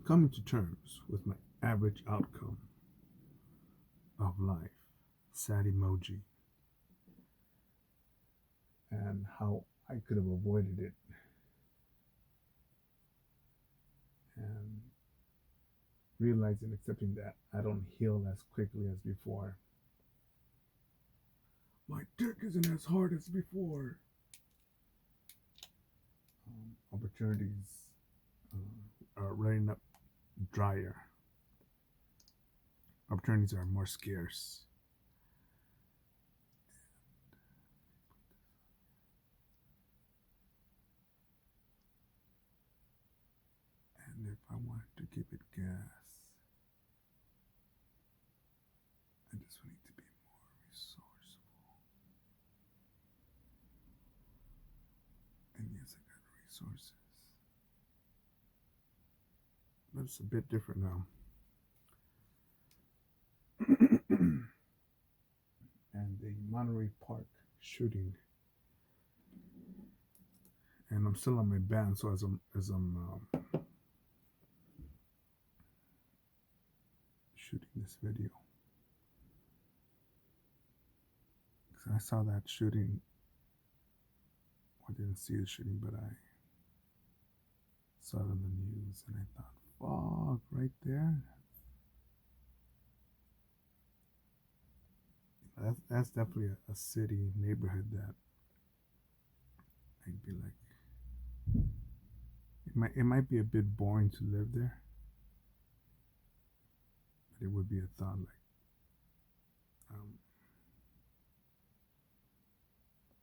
coming to terms with my average outcome of life, sad emoji, and how I could have avoided it, and realizing, accepting that I don't heal as quickly as before. My dick isn't as hard as before. Opportunities are running up drier. Opportunities are more scarce. And if I wanted to give it gas, I just need to be more resourceful. And yes, I got resources. But it's a bit different now. And the Monterey Park shooting. And I'm still on my band, so as I'm shooting this video, because I saw that shooting. I didn't see the shooting, but I saw it on the news, and I thought, fuck, right there. That's definitely a city neighborhood that I'd be like, it might be a bit boring to live there, but it would be a thought like,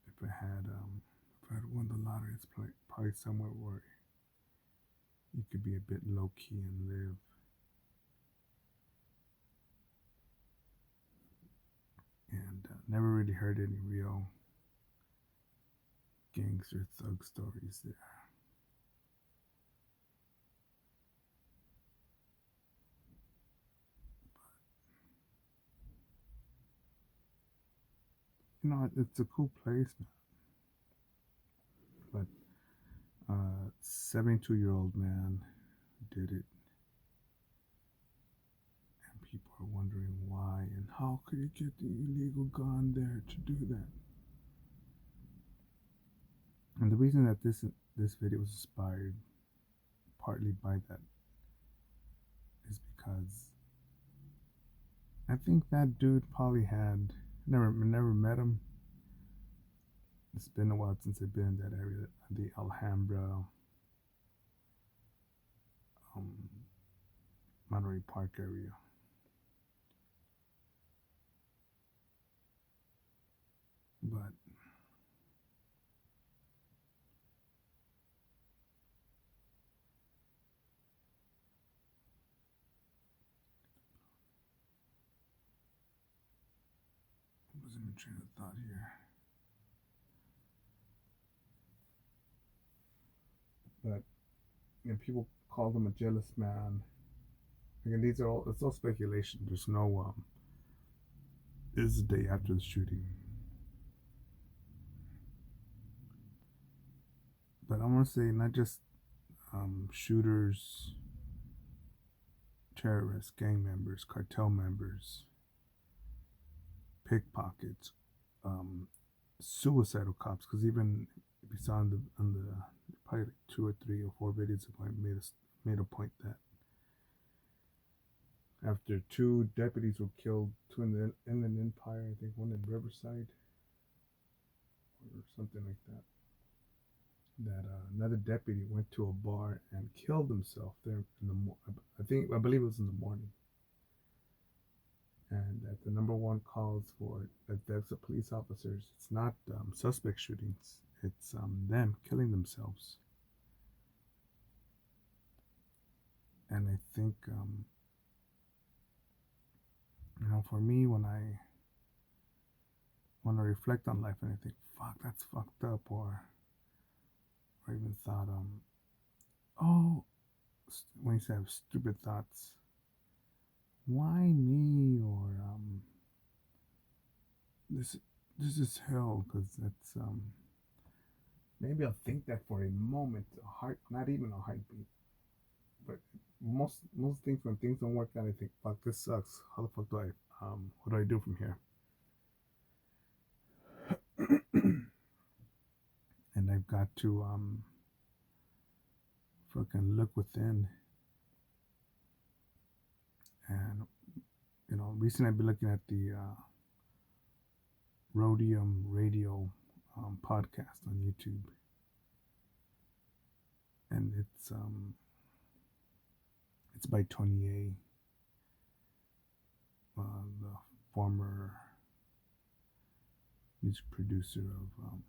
if I had won the lottery, it's probably somewhere where you could be a bit low key and live. And never really heard any real gangster thug stories there. It's a cool place, man. But 72-year-old man did it, and people are wondering why and how could he get the illegal gun there to do that. And the reason that this video was inspired partly by that is because I think that dude probably had never met him. It's been a while since I've been in that area, the Alhambra, Monterey Park area. But I wasn't my train of thought here. But people call him a jealous man. Again, it's all speculation. There's no this is the day after the shooting. But I want to say not just shooters, terrorists, gang members, cartel members, pickpockets, suicidal cops. Because even if you saw on the probably like 2 or 3 or 4 videos, I made a point that after 2 deputies were killed, 2 in the Inland Empire, I think one in Riverside or something like that. That another deputy went to a bar and killed himself there in the I believe it was in the morning, and that the number one cause for the deaths of police officers, it's not suspect shootings, it's them killing themselves. And I think for me, when I reflect on life and I think, fuck, that's fucked up, or even thought, oh, when you say I have stupid thoughts, why me, or this is hell, because that's maybe I'll think that for a moment, not even a heartbeat, but most things, when things don't work out, I think, fuck, this sucks. How the fuck do I what do I do from here? And I've got to fucking look within. And recently I've been looking at the Rhodium Radio podcast on YouTube, and it's by Tony A, the former music producer of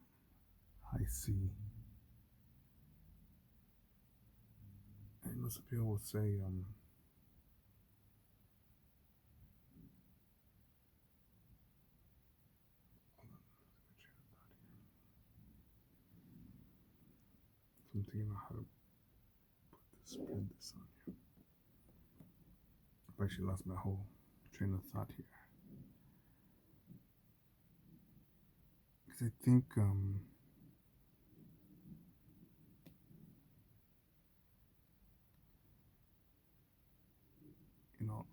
High C. And most people will say I'm thinking about how to spread this on here. I've actually lost my whole train of thought here. Because I think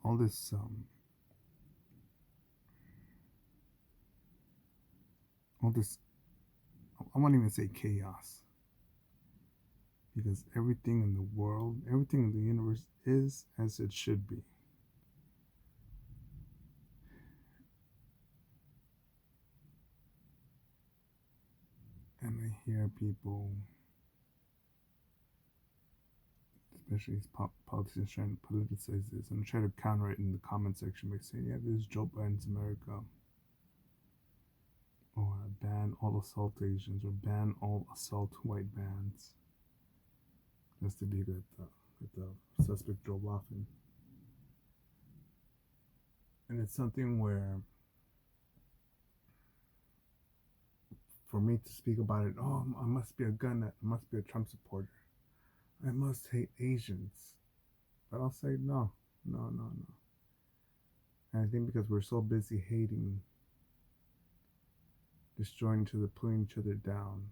all this I won't even say chaos, because everything in the world, everything in the universe is as it should be. And I hear people, especially these politicians, trying to politicize this and try to counter it in the comment section by saying, yeah, this is Joe Biden's America. Or ban all assault Asians, or ban all assault white bands. That's the day that the suspect drove off in. And it's something where, for me to speak about it, oh, I must be a gun nut, I must be a Trump supporter, I must hate Asians. But I'll say no. And I think because we're so busy hating, destroying each other, pulling each other down,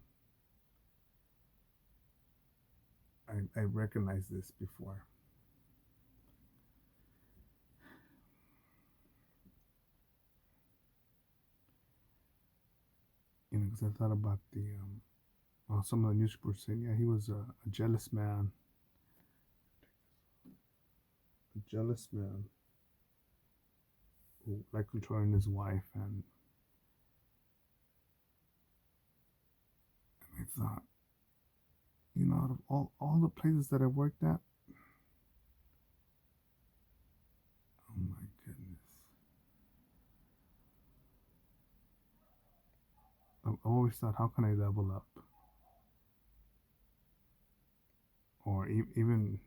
I recognized this before. Because I thought about some of the news reports saying, yeah, he was a jealous man. A jealous man who liked controlling his wife. And I thought, out of all the places that I worked at, oh my goodness, I've always thought, how can I level up? Or even,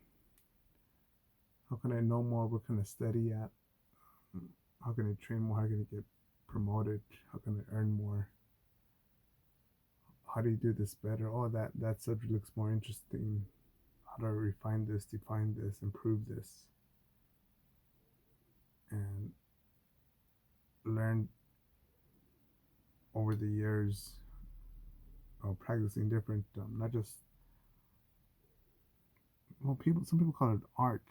how can I know more? What can I study at? How can I train more? How can I get promoted? How can I earn more? How do you do this better? Oh, that subject looks more interesting. How do I refine this, define this, improve this? And learn over the years of practicing different, not just, some people call it art,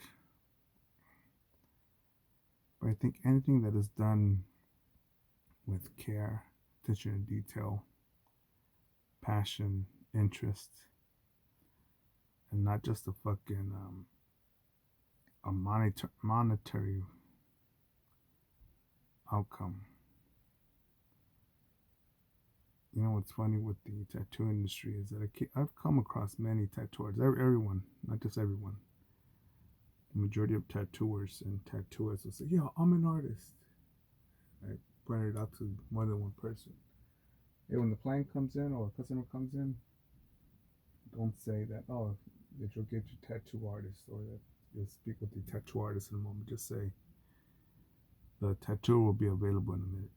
but I think anything that is done with care, attention to detail, passion, interest, and not just a fucking a monetary outcome. What's funny with the tattoo industry is that I've come across many tattooers, everyone, not just everyone. The majority of tattooers and tattooists will say, yeah, I'm an artist. I pointed it out to more than one person. Hey, when the client comes in or a customer comes in, don't say that, oh, that you'll get your tattoo artist, or that you'll speak with the tattoo artist in a moment. Just say, the tattoo will be available in a minute.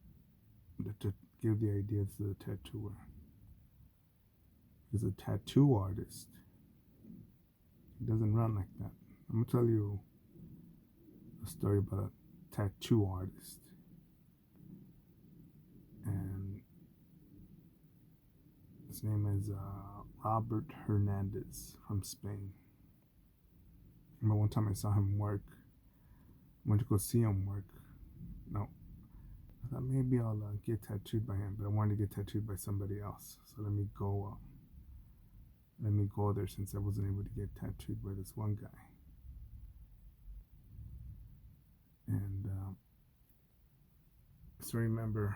To give the idea to the tattooer. Because a tattoo artist, it doesn't run like that. I'm going to tell you a story about a tattoo artist. And his name is Robert Hernandez from Spain. But one time I saw him work. Went to go see him work. No, I thought maybe I'll get tattooed by him, but I wanted to get tattooed by somebody else. So let me go. Let me go there since I wasn't able to get tattooed by this one guy. And so remember,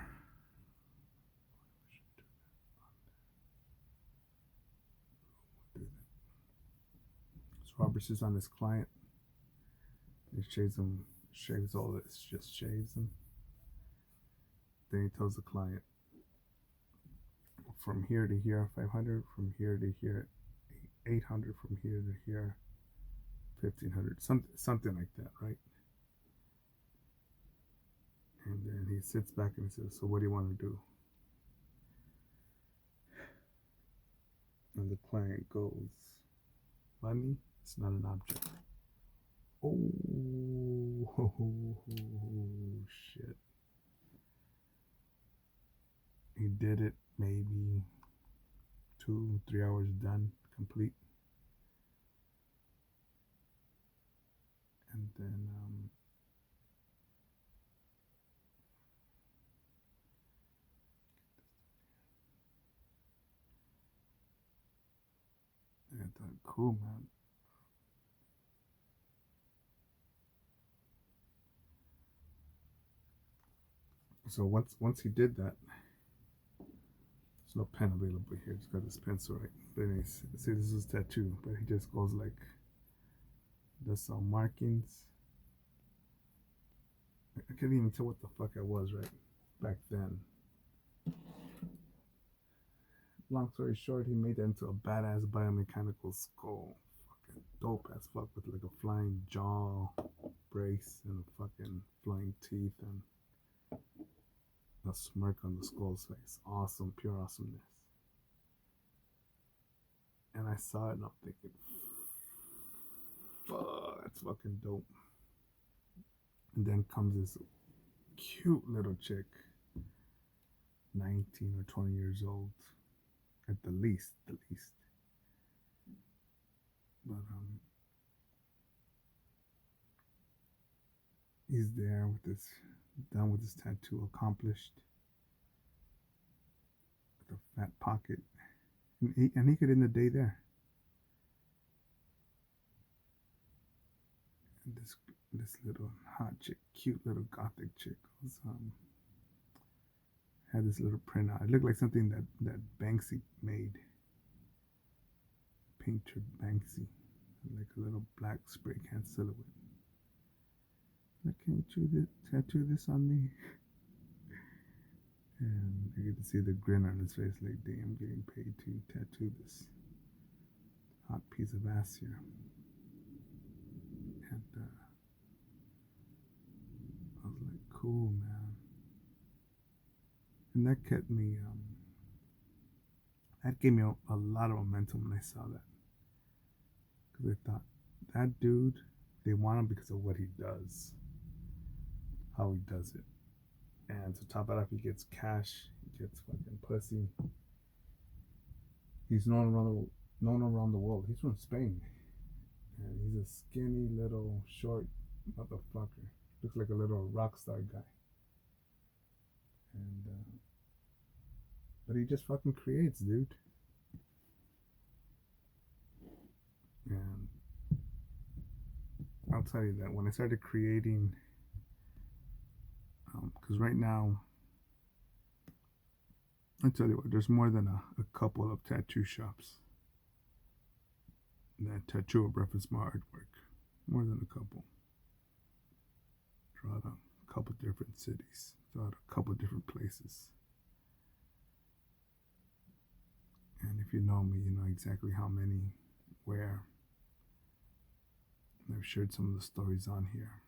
so Robert sits on his client. He shaves all this, just shaves him. Then he tells the client, from here to here, 500, from here to here, 800, from here to here, 1500, something like that, right? And then he sits back and he says, so what do you want to do? And the client goes, money is not an object. Oh, shit. He did it, maybe 2-3 hours done, complete. And then I thought, cool, man. So once he did that, there's no pen available here. He's got his pencil right. But anyways, see, this is tattoo, but he just goes like, does some markings. I couldn't even tell what the fuck I was right back then. Long story short, he made that into a badass biomechanical skull. Fucking dope as fuck with like a flying jaw brace and a fucking flying teeth and a smirk on the skull's face. Awesome, pure awesomeness. And I saw it and I'm thinking, fuck, that's fucking dope. And then comes this cute little chick, 19 or 20 years old, at the least. But he's there with this, done with his tattoo, accomplished, with a fat pocket, and he could end the day there. And this little hot chick, cute little gothic chick, was had this little print out. It looked like something that Banksy made. Painter Banksy, like a little black spray can silhouette. Like, can you tattoo this on me? And I get to see the grin on his face, like, damn, I'm getting paid to tattoo this hot piece of ass here. And I was like, cool, man. And that kept me, that gave me a lot of momentum when I saw that. Because I thought, that dude, they want him because of what he does, how he does it. And to top it off, he gets cash, he gets fucking pussy. He's known around the world. He's from Spain. And he's a skinny little short motherfucker. Looks like a little rock star guy. And but he just fucking creates, dude. And I'll tell you that when I started creating, because right now, I tell you what, there's more than a couple of tattoo shops that tattoo or reference my artwork. More than a couple. Throughout a couple different cities, throughout a couple different places. And if you know me, you know exactly how many, where. And I've shared some of the stories on here.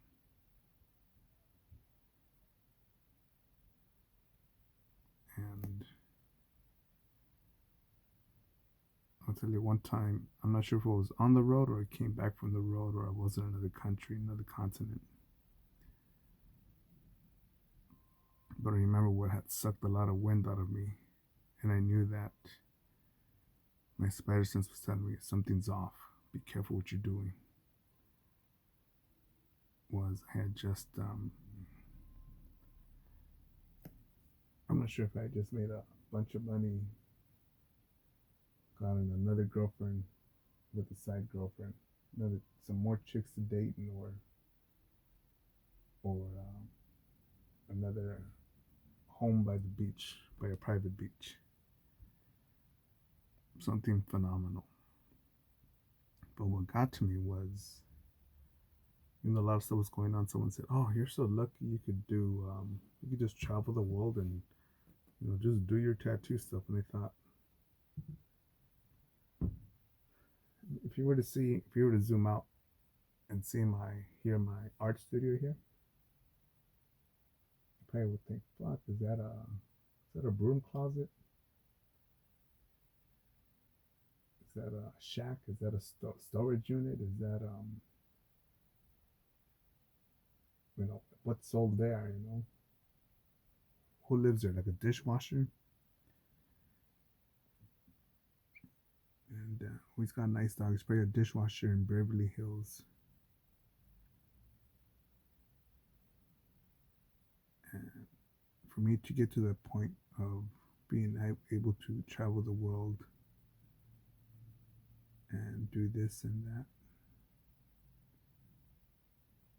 And I'll tell you one time, I'm not sure if I was on the road or I came back from the road or I was in another country, another continent. But I remember what had sucked a lot of wind out of me. And I knew that my spider sense was telling me something's off. Be careful what you're doing. was I had just I'm not sure if I just made a bunch of money, gotten another girlfriend with a side girlfriend, another some more chicks to date, or another home by the beach, by a private beach. Something phenomenal. But what got to me was, a lot of stuff was going on. Someone said, "Oh, you're so lucky. You could just travel the world and just do your tattoo stuff." And I thought, if you were to zoom out and see my art studio here, you probably would think, "Fuck, is that a broom closet? Is that a shack? Is that a storage unit? Is that what's sold there? Who lives there? Like a dishwasher?" And he's got a nice dog. He's probably a dishwasher in Beverly Hills. And for me to get to that point of being able to travel the world and do this and that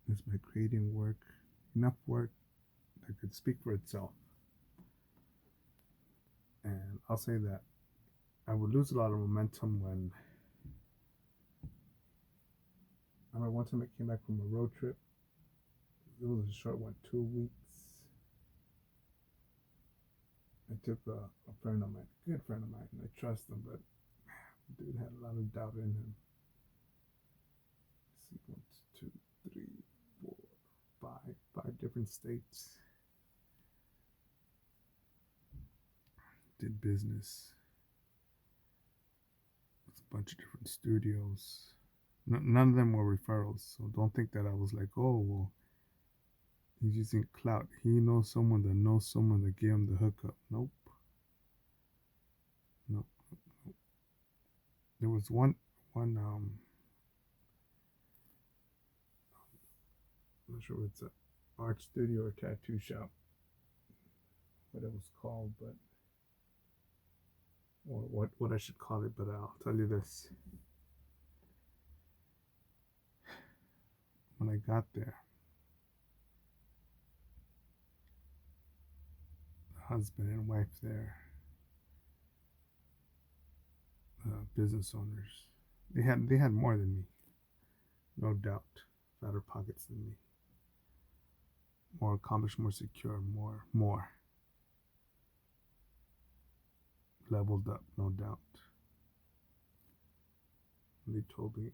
is by creating work, enough work that could speak for itself. And I'll say that I would lose a lot of momentum when I remember one time I came back from a road trip. It was a short one, 2 weeks. I took a friend of mine, a good friend of mine, and I trust him, but man, the dude had a lot of doubt in him. Let's see, 5 different states. Did business with a bunch of different studios. None of them were referrals, so don't think that I was like, oh, well, he's using clout. He knows someone that knows someone that gave him the hookup. Nope. Nope. Nope. There was one I'm not sure if it's an art studio or tattoo shop, what it was called, but or what I should call it, but I'll tell you this. When I got there, the husband and wife there, business owners, they had more than me, no doubt, fatter pockets than me, more accomplished, more secure, more leveled up, no doubt. And they told me,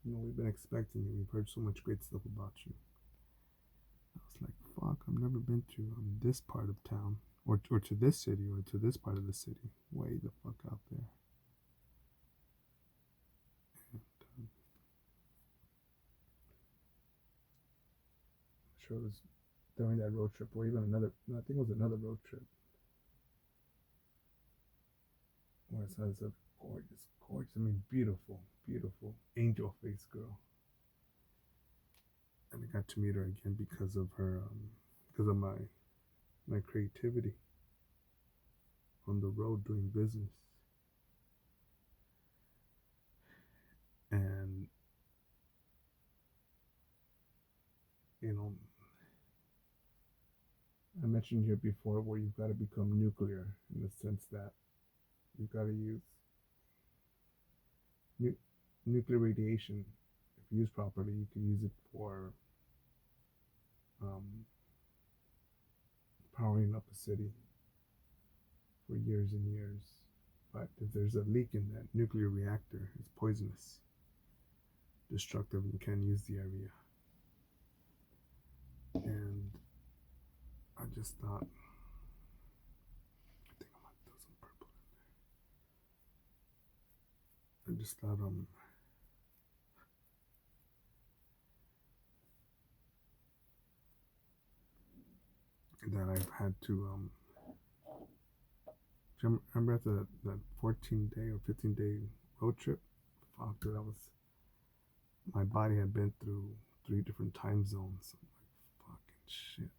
we've been expecting you. We've heard so much great stuff about you. I was like, fuck, I've never been to this part of town, or to this city, or to this part of the city. Way the fuck out there. And I'm sure it was during that road trip, or even another, I think it was another road trip, where I saw this gorgeous, I mean, beautiful angel face girl. And I got to meet her again because of her, because of my creativity on the road doing business. And I mentioned here before where you've got to become nuclear in the sense that you've got to use nuclear radiation. If used properly, you can use it for powering up a city for years and years. But if there's a leak in that nuclear reactor, it's poisonous, destructive, and you can't use the area. And I just thought, I think I might throw some purple in there. I just thought, that I've had to, remember that 14-day or 15-day road trip? Fuck, dude, my body had been through 3 different time zones. I'm like, fucking shit.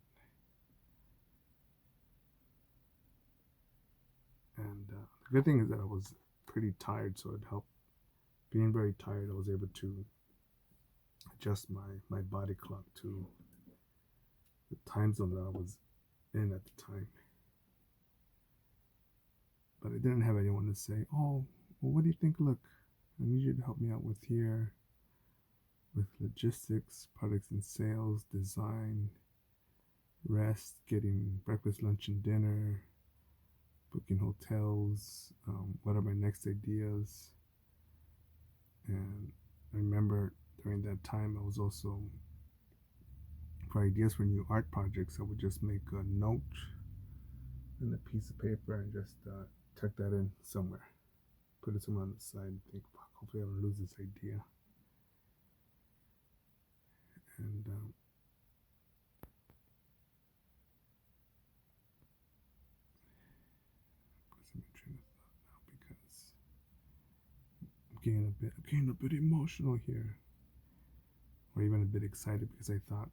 And the good thing is that I was pretty tired, so it helped. Being very tired, I was able to adjust my body clock to the time zone that I was in at the time. But I didn't have anyone to say, oh, well, what do you think? Look, I need you to help me out with here, with logistics, products and sales, design, rest, getting breakfast, lunch, and dinner, booking hotels, what are my next ideas. And I remember during that time, I was also, for ideas for new art projects, I would just make a note in a piece of paper and just tuck that in somewhere, put it somewhere on the side, and think, hopefully I don't lose this idea. And I'm train of thought now because I'm getting a bit emotional here, or even a bit excited because I thought,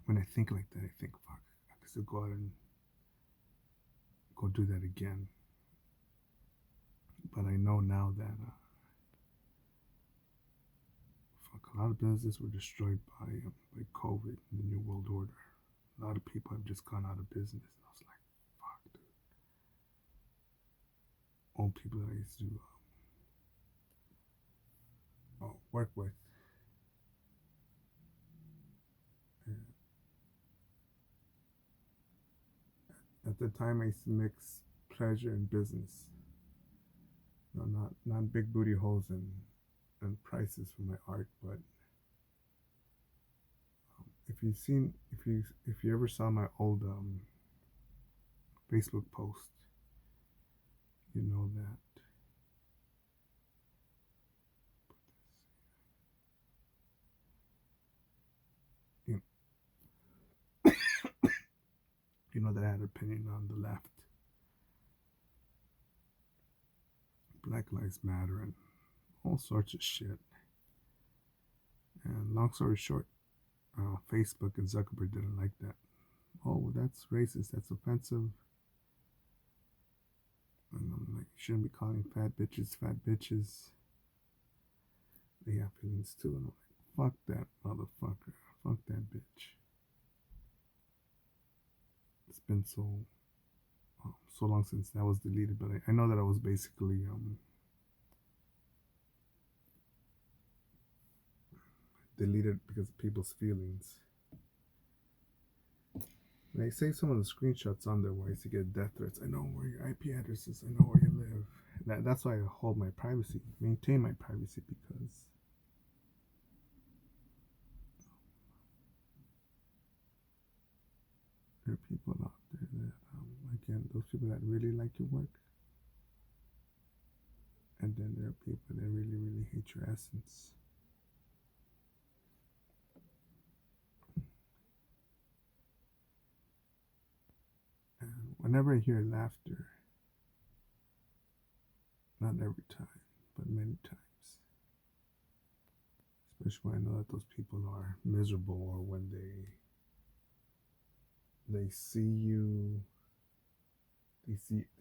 when I think like that, I think, fuck, I could still go out and go do that again. But I know now that fuck, a lot of businesses were destroyed by COVID and the New World Order. A lot of people have just gone out of business. And I was like, fuck, dude. Old people that I used to work with. And at the time, I used to mix pleasure and business. No, not big booty holes and prices for my art, but if you ever saw my old Facebook post, you know that you, you know that I had an opinion on the left, Black Lives Matter, and all sorts of shit. And long story short, Facebook and Zuckerberg didn't like that. Oh, well, that's racist. That's offensive. And I'm like, you shouldn't be calling fat bitches. They have feelings too. And I'm like, fuck that motherfucker. Fuck that bitch. It's been so long since that was deleted, but I know that I was basically deleted because of people's feelings. And I saved some of the screenshots on there where I used to get death threats. I know where your IP address is. I know where you live. That's why I hold my privacy, maintain my privacy, because there are people out there that, again, those people that really like your work, and then there are people that really, really hate your essence. And whenever I hear laughter, not every time, but many times, especially when I know that those people are miserable, or when they see you, they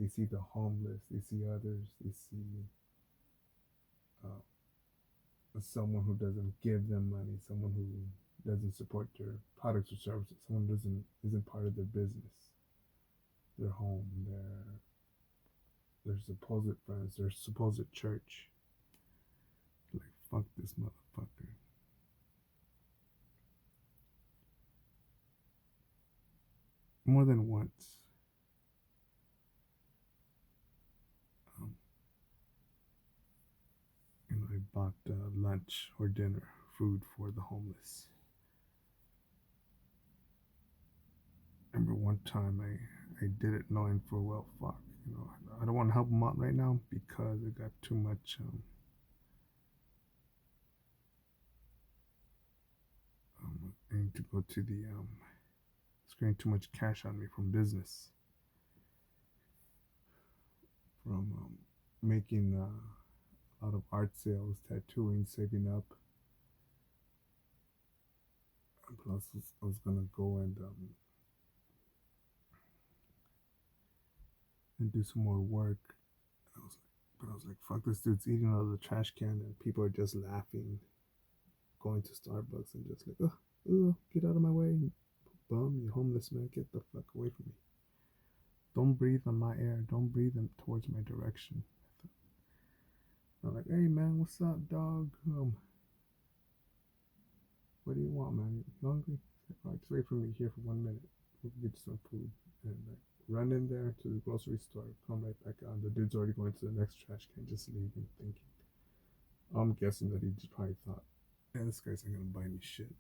see the homeless, they see others, they see someone who doesn't give them money, someone who doesn't support their products or services, someone who isn't part of their business, their home, their supposed friends, their supposed church. Like, fuck this motherfucker. More than once, um, I bought lunch or dinner, food for the homeless. I remember one time I did it knowing for well, fuck, I don't want to help them out right now because I got too much. I need to go to the it's getting too much cash on me from business, from making out of art sales, tattooing, saving up. And plus, I was gonna go and do some more work. I was like, fuck, this dude's eating out of the trash can, and people are just laughing, going to Starbucks and just like, oh, get out of my way, bum, you homeless man, get the fuck away from me. Don't breathe on my air. Don't breathe towards my direction. I'm like, hey man, what's up, dog? What do you want, man? You hungry? Like, all right, just wait for me here for 1 minute. We'll get you some food. And like, run in there to the grocery store. Come right back out. The dude's already going to the next trash can, just leaving, thinking. I'm guessing that he just probably thought, yeah, this guy's not gonna buy me shit.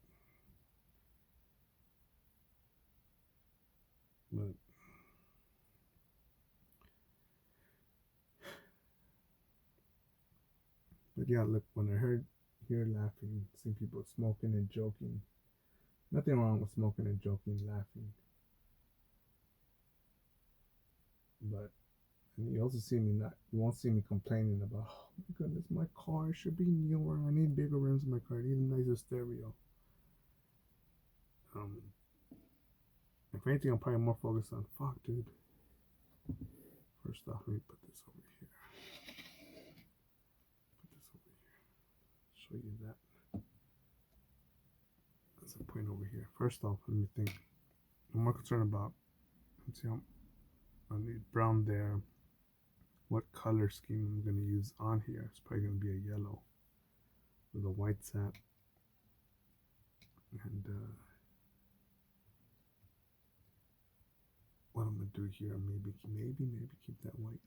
But yeah, look, when I hear laughing, seeing people smoking and joking, nothing wrong with smoking and joking, laughing. But and you also see me not, you won't see me complaining about, oh my goodness, my car should be newer. I need bigger rims in my car. I need a nicer stereo. Um, if anything, I'm probably more focused on, fuck, dude. First off, let me put this over here. Show you that. There's a point over here. First off, let me think. I'm more concerned about, let's see, I need brown there. What color scheme I'm going to use on here? It's probably going to be a yellow with a white sap. And what I'm going to do here, maybe keep that white.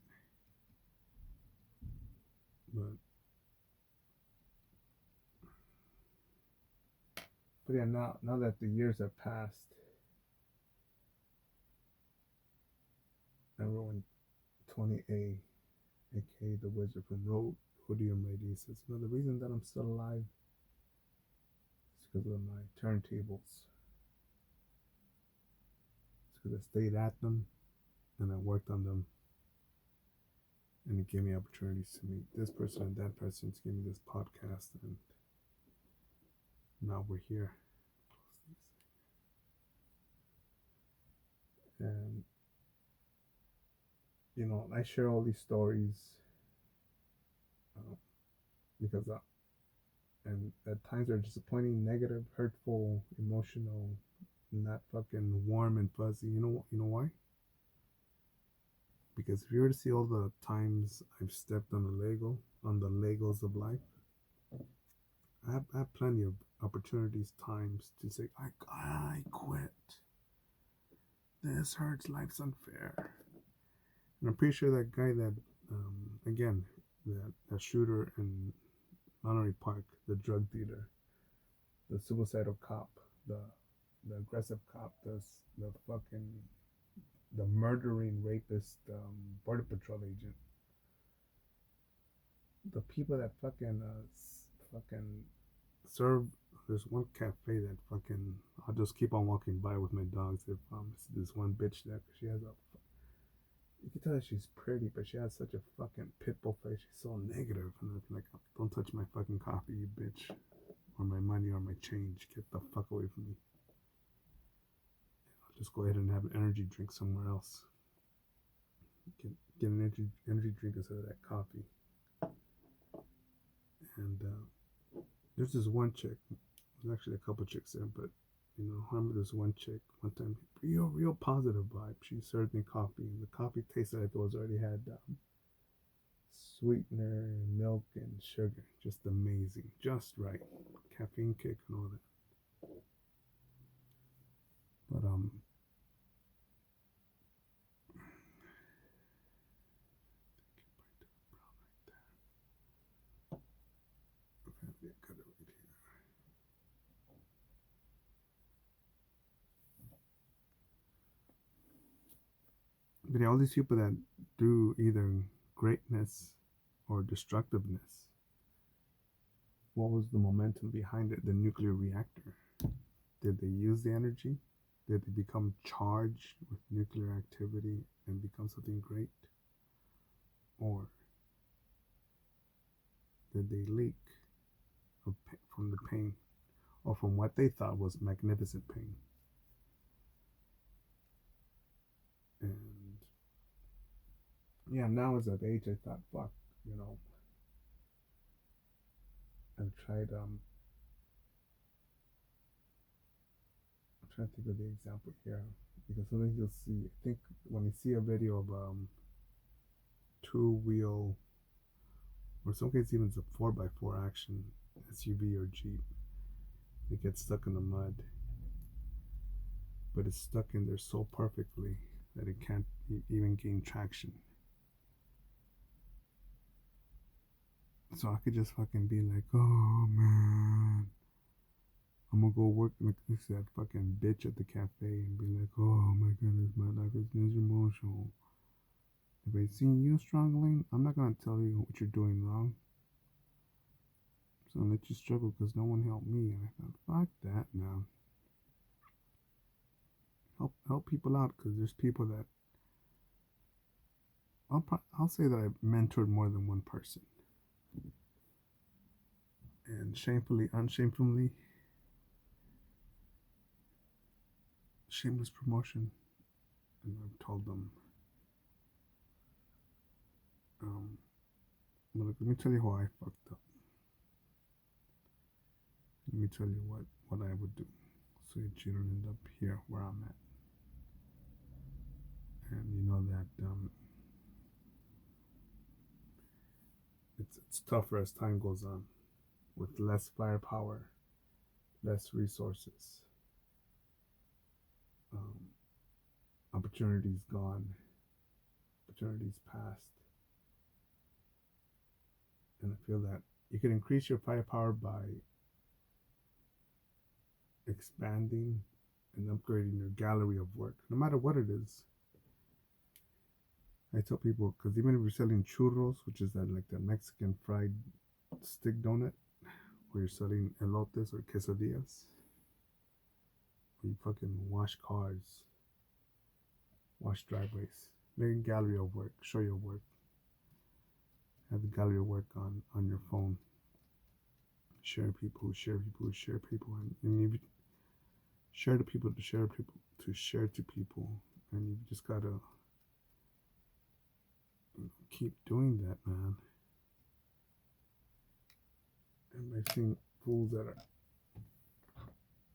But yeah, now that the years have passed, everyone 20A, aka the Wizard from Rhodium Radio, says, you know, the reason that I'm still alive is because of my turntables. It's because I stayed at them and I worked on them. And it gave me opportunities to meet this person and that person, to give me this podcast, and now we're here. And you know, I share all these stories because and at times they're disappointing, negative, hurtful, emotional, not fucking warm and fuzzy. You know why? Because if you were to see all the times I've stepped on the Legos of life, I have plenty of opportunities, times to say, I quit. This hurts. Life's unfair. And I'm pretty sure that guy that, again, that shooter in Monterey Park, the drug dealer, the suicidal cop, the aggressive cop, the fucking, the murdering rapist, border patrol agent, the people that fucking serve. There's one cafe that fucking, I'll just keep on walking by with my dogs if this one bitch there, cause she has a, you can tell that she's pretty, but she has such a fucking pitbull face. She's so negative, and I'm like, don't touch my fucking coffee, you bitch, or my money, or my change. Get the fuck away from me. I'll just go ahead and have an energy drink somewhere else. Get an energy drink instead of that coffee. And there's this one chick. There's actually a couple chicks there, but you know, I remember this one chick one time, real positive vibe. She served me coffee, and the coffee tasted like it was already had sweetener, milk, and sugar. Just amazing, just right, caffeine kick and all that. But but yeah, all these people that do either greatness or destructiveness, what was the momentum behind it? The nuclear reactor. Did they use the energy? Did they become charged with nuclear activity and become something great? Or did they leak from the pain, or from what they thought was magnificent pain. And yeah, now as of age, I thought, fuck, you know, I've tried. I'm trying to think of the example here, because something you'll see. I think when you see a video of two wheel, or in some cases even it's a 4x4 action SUV or Jeep, it gets stuck in the mud, but it's stuck in there so perfectly that it can't even gain traction. So I could just fucking be like, oh man, I'm gonna go work like that fucking bitch at the cafe and be like, oh my goodness, my life is miserable. If I see you struggling, I'm not gonna tell you what you're doing wrong. So I'll let you struggle because no one helped me. And I thought, fuck that, man. Help people out, because there's people that I'll say that I've mentored more than one person. And shamefully, unshamefully, shameless promotion. And I've told them, look, let me tell you how I fucked up. Let me tell you what I would do so that you don't end up here where I'm at. And you know that it's tougher as time goes on, with less firepower, less resources, opportunities gone, opportunities past. And I feel that you can increase your firepower by expanding and upgrading your gallery of work, no matter what it is. I tell people, because even if you're selling churros, which is that like the Mexican fried stick donut, or you're selling elotes or quesadillas, or you fucking wash cars, wash driveways, make a gallery of work, show your work, have the gallery of work on your phone, share people who share people who share people, and you share to people to share people to share to people, and you just gotta keep doing that, man. And I've seen fools that are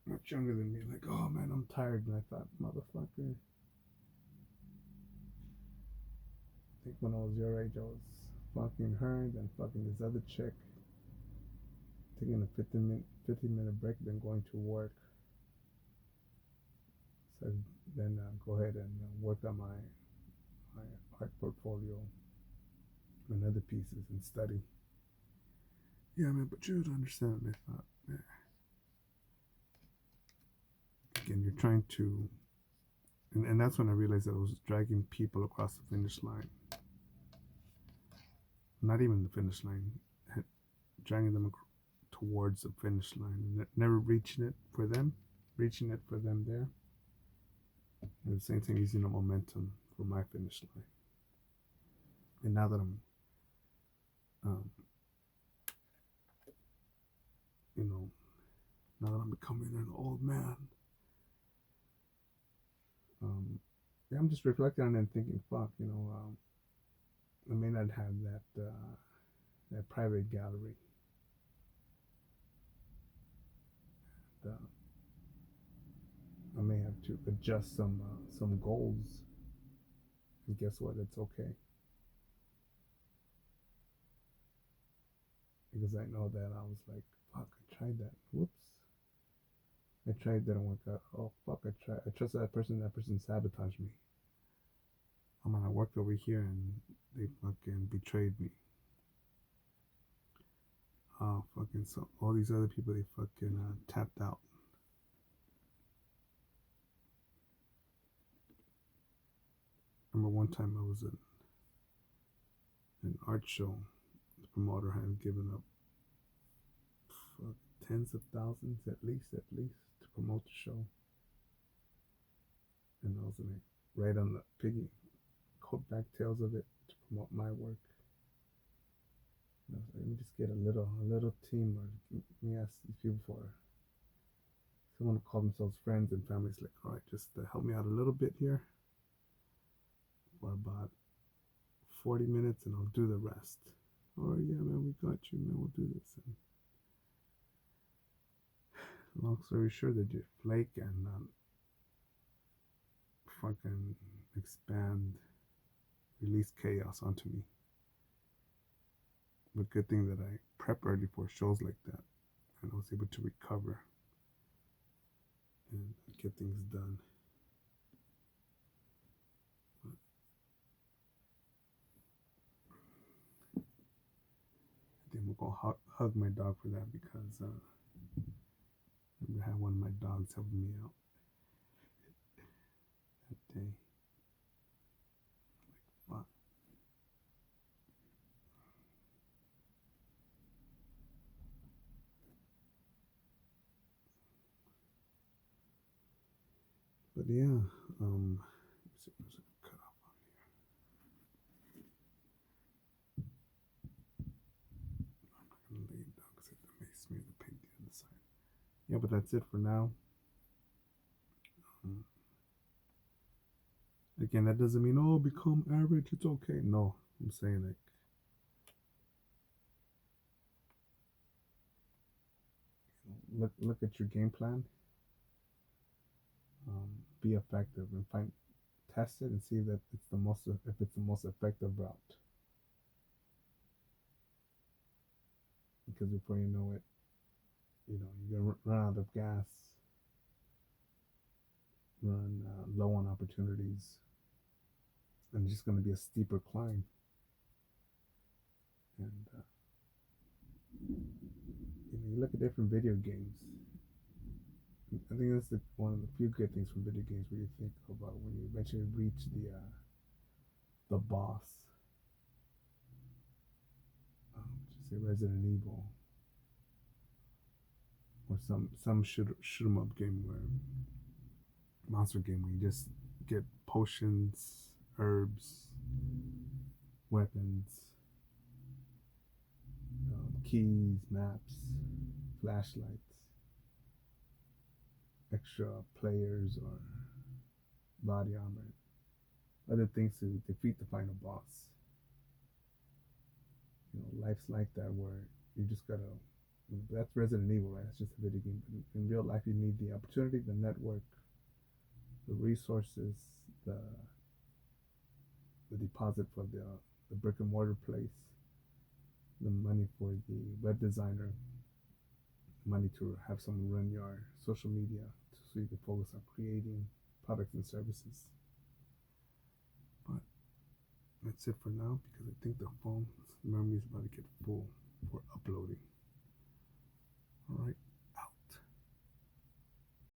much younger than me, like, oh man, I'm tired, and I thought, motherfucker, I think when I was your age, I was fucking her, then fucking this other chick, taking a 15-minute break, then going to work. So then go ahead and work on my art portfolio and other pieces and study. Yeah, man, but you would understand. I thought, man, again, you're trying to, and that's when I realized that I was dragging people across the finish line. Not even the finish line, dragging them towards the finish line, never reaching it for them there. And the same thing, using the momentum for my finish line. And now that I'm, you know, now that I'm becoming an old man, yeah, I'm just reflecting on it and thinking, fuck, I may not have that private gallery. And, I may have to adjust some goals. And guess what? It's okay, because I know that I was like, fuck, I tried that. Whoops. I tried, didn't work out. Oh fuck, I trusted that person. That person sabotaged me. I worked over here and they fucking betrayed me. Oh fucking, so all these other people, they fucking tapped out. I remember one time I was in an art show. The promoter had given up tens of thousands at least to promote the show, and I was like right on the piggy coat back tails of it to promote my work. Let me just get a little team, or let me ask these people for someone to call themselves friends and families. Like, all right, just help me out a little bit here for about 40 minutes, and I'll do the rest. Or yeah, man, we got you, man. We'll do this. And long story short, they just flake and fucking expand, release chaos onto me. But good thing that I prep early for shows like that, and I was able to recover and get things done. But I think I'm gonna hug my dog for that, because I remember I had one of my dogs helping me out that day. Fuck. But yeah, let's see, where's it cut off on here? I'm not gonna lay it down because it may smear the paint the other side. Yeah, but that's it for now. Um, Again, that doesn't mean, oh, become average, it's okay. No, I'm saying, like, look at your game plan, be effective, and test it and see that if it's the most effective route. Because before you know it, you're gonna run out of gas, run low on opportunities, and it's just gonna be a steeper climb. And you look at different video games. I think that's one of the few good things from video games, where you think about when you eventually reach the boss. Just say Resident Evil, or some shoot 'em up game, where monster game, where you just get potions, herbs, weapons, keys, maps, flashlights, extra players, or body armor, other things to defeat the final boss. Life's like that, where you just gotta. That's Resident Evil, right? It's just a video game. But in real life, you need the opportunity, the network, the resources, the the deposit for the brick and mortar place, the money for the web designer, money to have someone run your social media, so you can focus on creating products and services. But that's it for now, because I think the phone's memory is about to get full.